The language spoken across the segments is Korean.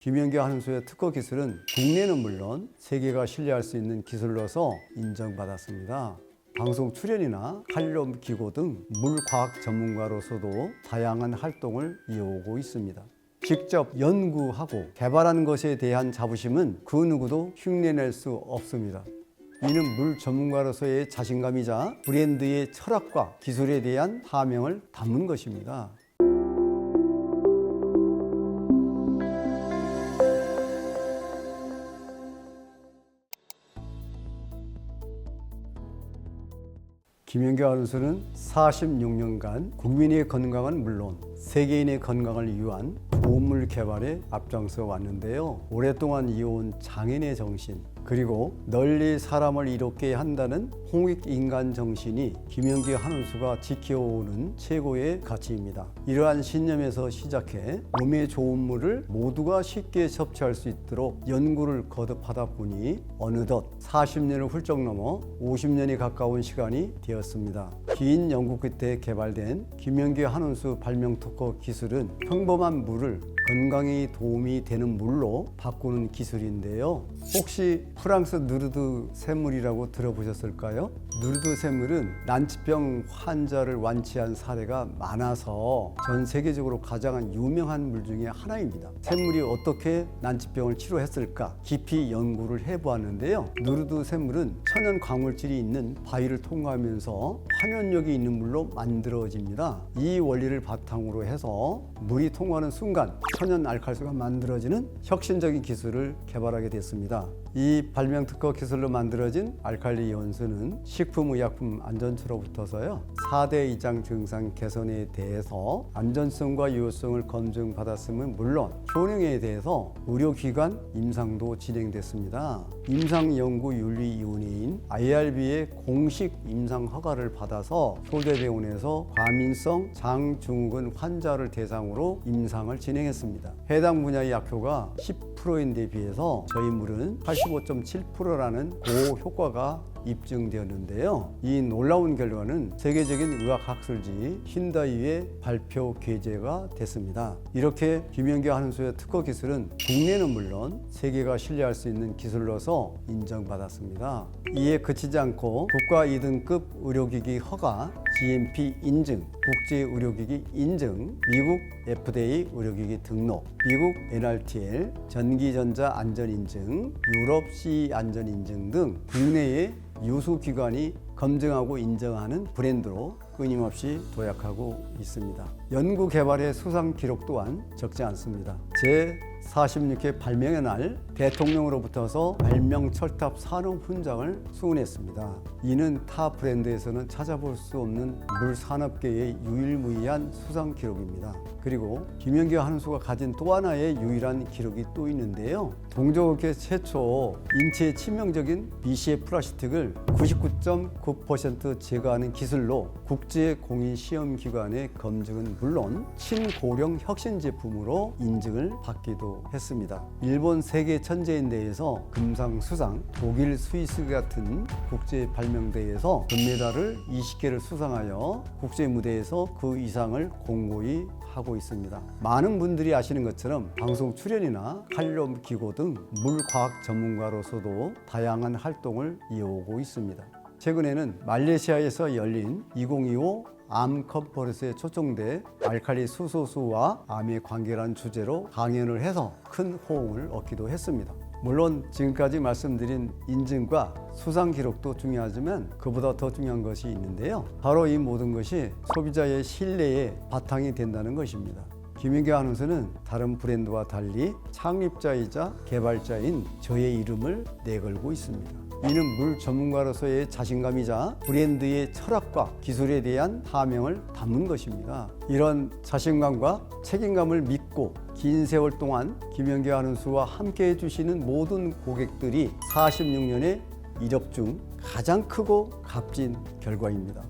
김연기 한은수의 특허 기술은 국내는 물론 세계가 신뢰할 수 있는 기술로서 인정받았습니다. 방송 출연이나 칼럼 기고 등 물과학 전문가로서도 다양한 활동을 이어오고 있습니다. 직접 연구하고 개발하는 것에 대한 자부심은 그 누구도 흉내낼 수 없습니다. 이는 물 전문가로서의 자신감이자 브랜드의 철학과 기술에 대한 사명을 담은 것입니다. 김연기 한은수는 46년간 국민의 건강은 물론 세계인의 건강을 위한 좋은 물 개발에 앞장서 왔는데요. 오랫동안 이어온 장인의 정신, 그리고 널리 사람을 이롭게 한다는 홍익인간 정신이 김연기 한은수가 지켜오는 최고의 가치입니다. 이러한 신념에서 시작해 몸에 좋은 물을 모두가 쉽게 섭취할 수 있도록 연구를 거듭하다 보니 어느덧 40년을 훌쩍 넘어 50년이 가까운 시간이 되었습니다. 긴 연구 끝에 개발된 김연기 한은수 발명 특허 기술은 평범한 물을 건강에 도움이 되는 물로 바꾸는 기술인데요. 혹시 프랑스 누르드 샘물이라고 들어보셨을까요? 누르드 샘물은 난치병 환자를 완치한 사례가 많아서 전 세계적으로 가장 유명한 물 중에 하나입니다. 샘물이 어떻게 난치병을 치료했을까 깊이 연구를 해보았는데요. 누르드 샘물은 천연 광물질이 있는 바위를 통과하면서 환원력이 있는 물로 만들어집니다. 이 원리를 바탕으로 해서 물이 통과하는 순간 천연 알칼수가 만들어지는 혁신적인 기술을 개발하게 됐습니다. 이 발명 특허 기술로 만들어진 알칼리 연수는 식품의약품안전처로부터서요 4대 이상 증상 개선에 대해서 안전성과 유효성을 검증받았음은 물론 효능에 대해서 의료기관 임상도 진행됐습니다. 임상연구윤리위원회인 IRB의 공식 임상 허가를 받아서 소대병원에서 과민성 장증후군 환자를 대상으로 임상을 진행했습니다. 해당 분야의 약효가 10%인데 비해서 저희 물은 85.7%라는 고효과가 입증되었는데요. 이 놀라운 결과는 세계적인 의학학술지 힌다이의 발표 게재가 됐습니다. 이렇게 김연기 한은수의 특허 기술은 국내는 물론 세계가 신뢰할 수 있는 기술로서 인정받았습니다. 이에 그치지 않고 국가 2등급 의료기기 허가, GMP 인증, 국제의료기기 인증, 미국 FDA 의료기기 등록, 미국 NRTL 전기전자 안전인증, 유럽 CE 안전인증 등 국내의 유수기관이 검증하고 인정하는 브랜드로 끊임없이 도약하고 있습니다. 연구 개발의 수상 기록 또한 적지 않습니다. 제46회 발명의 날 대통령으로부터서 발명 철탑 산업 훈장을 수훈했습니다. 이는 타 브랜드에서는 찾아볼 수 없는 물 산업계의 유일무이한 수상 기록입니다. 그리고 김연기 한은수가 가진 또 하나의 유일한 기록이 또 있는데요. 동종업계 최초 인체에 치명적인 BCA 플라스틱을 99.9% 제거하는 기술로 국제공인시험기관의 검증은 물론 친고령 혁신 제품으로 인증을 받기도 했습니다. 일본 세계 천재인대회에서 금상수상, 독일 스위스 같은 국제 발명대회에서 금메달을 20개를 수상하여 국제 무대에서 그 이상을 공고히 하고 있습니다. 많은 분들이 아시는 것처럼 방송 출연이나 칼럼 기고 등 물과학 전문가로서도 다양한 활동을 이어오고 있습니다. 최근에는 말레이시아에서 열린 2025 암 컨퍼런스에 초청돼 알칼리 수소수와 암의 관계라는 주제로 강연을 해서 큰 호응을 얻기도 했습니다. 물론 지금까지 말씀드린 인증과 수상 기록도 중요하지만 그보다 더 중요한 것이 있는데요. 바로 이 모든 것이 소비자의 신뢰의 바탕이 된다는 것입니다. 김연기 한은수는 다른 브랜드와 달리 창립자이자 개발자인 저의 이름을 내걸고 있습니다. 이는 물 전문가로서의 자신감이자 브랜드의 철학과 기술에 대한 사명을 담은 것입니다. 이런 자신감과 책임감을 믿고 긴 세월 동안 김연기 한은수와 함께 해주시는 모든 고객들이 46년의 이력 중 가장 크고 값진 결과입니다.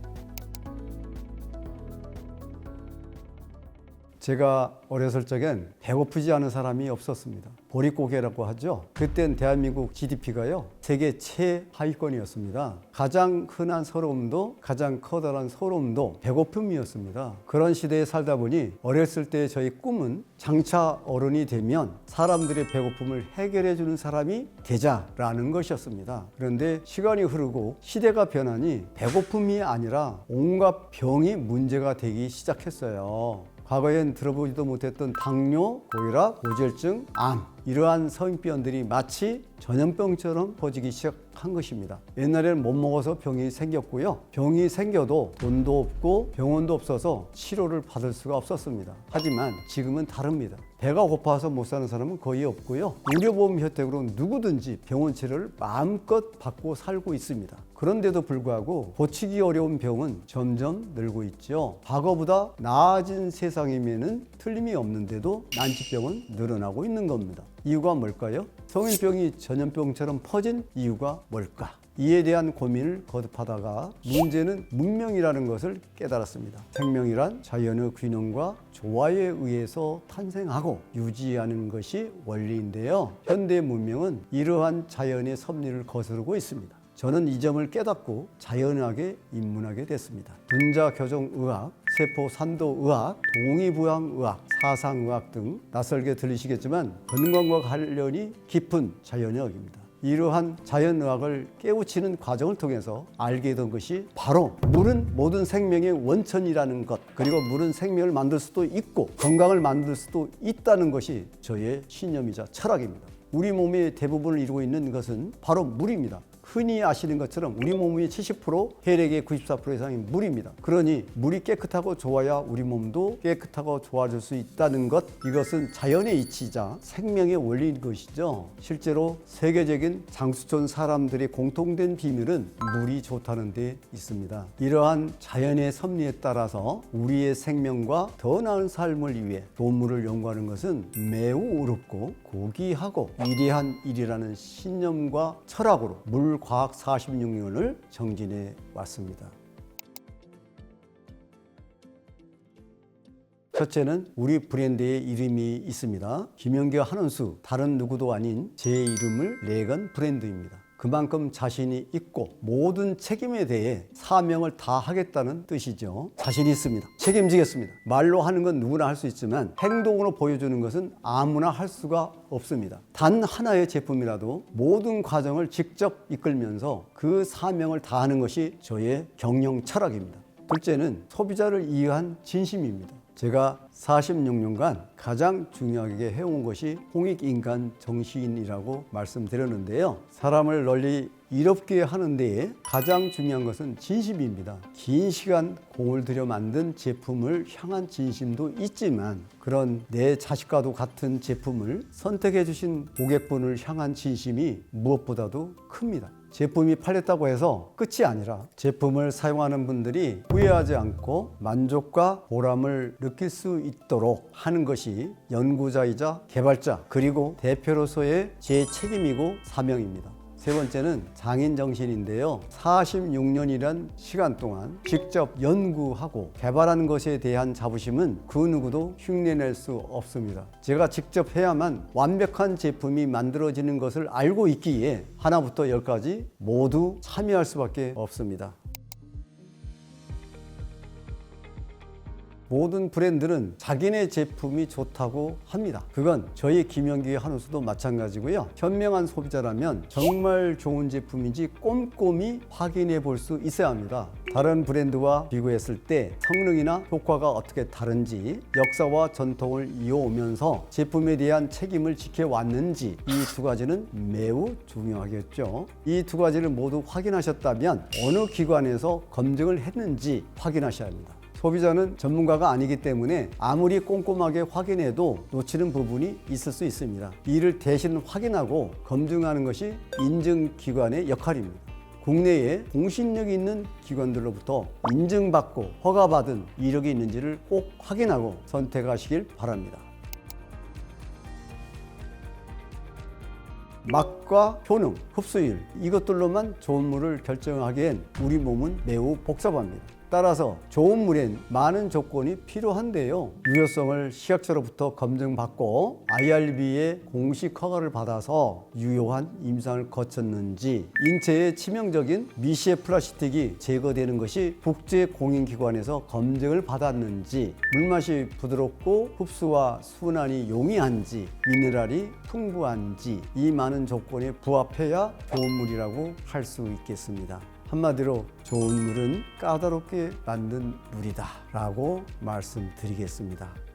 제가 어렸을 적엔 배고프지 않은 사람이 없었습니다. 보릿고개라고 하죠. 그땐 대한민국 GDP가요 세계 최하위권이었습니다. 가장 흔한 서러움도 가장 커다란 서러움도 배고픔이었습니다. 그런 시대에 살다 보니 어렸을 때 저희 꿈은 장차 어른이 되면 사람들의 배고픔을 해결해 주는 사람이 되자라는 것이었습니다. 그런데 시간이 흐르고 시대가 변하니 배고픔이 아니라 온갖 병이 문제가 되기 시작했어요. 과거엔 들어보지도 못했던 당뇨, 고혈압, 고지혈증, 암 이러한 성인병들이 마치 전염병처럼 퍼지기 시작한 것입니다. 옛날에는 못 먹어서 병이 생겼고요. 병이 생겨도 돈도 없고 병원도 없어서 치료를 받을 수가 없었습니다. 하지만 지금은 다릅니다. 배가 고파서 못 사는 사람은 거의 없고요. 의료보험 혜택으로 누구든지 병원 치료를 마음껏 받고 살고 있습니다. 그런데도 불구하고 고치기 어려운 병은 점점 늘고 있죠. 과거보다 나아진 세상이면은 틀림이 없는데도 난치병은 늘어나고 있는 겁니다. 이유가 뭘까요? 성인병이 전염병처럼 퍼진 이유가 뭘까? 이에 대한 고민을 거듭하다가 문제는 문명이라는 것을 깨달았습니다. 생명이란 자연의 균형과 조화에 의해서 탄생하고 유지하는 것이 원리인데요. 현대 문명은 이러한 자연의 섭리를 거스르고 있습니다. 저는 이 점을 깨닫고 자연학에 입문하게 됐습니다. 분자교정의학, 세포산도의학, 동의부양의학, 사상의학 등 낯설게 들리시겠지만 건강과 관련이 깊은 자연의학입니다. 이러한 자연의학을 깨우치는 과정을 통해서 알게 된 것이 바로 물은 모든 생명의 원천이라는 것, 그리고 물은 생명을 만들 수도 있고 건강을 만들 수도 있다는 것이 저의 신념이자 철학입니다. 우리 몸의 대부분을 이루고 있는 것은 바로 물입니다. 흔히 아시는 것처럼 우리 몸의 70%, 혈액의 94% 이상이 물입니다. 그러니 물이 깨끗하고 좋아야 우리 몸도 깨끗하고 좋아질 수 있다는 것, 이것은 자연의 이치이자 생명의 원리인 것이죠. 실제로 세계적인 장수촌 사람들의 공통된 비밀은 물이 좋다는 데 있습니다. 이러한 자연의 섭리에 따라서 우리의 생명과 더 나은 삶을 위해 동물을 연구하는 것은 매우 어렵고 고귀하고 위대한 일이라는 신념과 철학으로 물과학 46년을 정진해 왔습니다. 첫째는 우리 브랜드의 이름이 있습니다. 김영규 한원수, 다른 누구도 아닌 제 이름을 내건 브랜드입니다. 그만큼 자신이 있고 모든 책임에 대해 사명을 다하겠다는 뜻이죠. 자신이 있습니다. 책임지겠습니다. 말로 하는 건 누구나 할 수 있지만 행동으로 보여주는 것은 아무나 할 수가 없습니다. 단 하나의 제품이라도 모든 과정을 직접 이끌면서 그 사명을 다하는 것이 저의 경영 철학입니다. 둘째는 소비자를 이해한 진심입니다. 제가 46년간 가장 중요하게 해온 것이 홍익인간 정신이라고 말씀드렸는데요. 사람을 널리 이롭게 하는 데에 가장 중요한 것은 진심입니다. 긴 시간 공을 들여 만든 제품을 향한 진심도 있지만 그런 내 자식과도 같은 제품을 선택해 주신 고객분을 향한 진심이 무엇보다도 큽니다. 제품이 팔렸다고 해서 끝이 아니라 제품을 사용하는 분들이 후회하지 않고 만족과 보람을 느낄 수 있도록 하는 것이 연구자이자 개발자 그리고 대표로서의 제 책임이고 사명입니다. 세 번째는 장인 정신인데요. 46년이란 시간 동안 직접 연구하고 개발한 것에 대한 자부심은 그 누구도 흉내낼 수 없습니다. 제가 직접 해야만 완벽한 제품이 만들어지는 것을 알고 있기에 하나부터 열까지 모두 참여할 수밖에 없습니다. 모든 브랜드는 자기네 제품이 좋다고 합니다. 그건 저희 김영규 한우수도 마찬가지고요. 현명한 소비자라면 정말 좋은 제품인지 꼼꼼히 확인해 볼 수 있어야 합니다. 다른 브랜드와 비교했을 때 성능이나 효과가 어떻게 다른지, 역사와 전통을 이어오면서 제품에 대한 책임을 지켜왔는지, 이 두 가지는 매우 중요하겠죠. 이 두 가지를 모두 확인하셨다면 어느 기관에서 검증을 했는지 확인하셔야 합니다. 소비자는 전문가가 아니기 때문에 아무리 꼼꼼하게 확인해도 놓치는 부분이 있을 수 있습니다. 이를 대신 확인하고 검증하는 것이 인증기관의 역할입니다. 국내에 공신력 있는 기관들로부터 인증받고 허가받은 이력이 있는지를 꼭 확인하고 선택하시길 바랍니다. 맛과 효능, 흡수율 이것들로만 좋은 물을 결정하기엔 우리 몸은 매우 복잡합니다. 따라서 좋은 물엔 많은 조건이 필요한데요. 유효성을 식약처로부터 검증받고 IRB의 공식 허가를 받아서 유효한 임상을 거쳤는지, 인체에 치명적인 미시의 플라스틱이 제거되는 것이 국제공인기관에서 검증을 받았는지, 물맛이 부드럽고 흡수와 순환이 용이한지, 미네랄이 풍부한지, 이 많은 조건에 부합해야 좋은 물이라고 할 수 있겠습니다. 한마디로 좋은 물은 까다롭게 만든 물이다 라고 말씀드리겠습니다.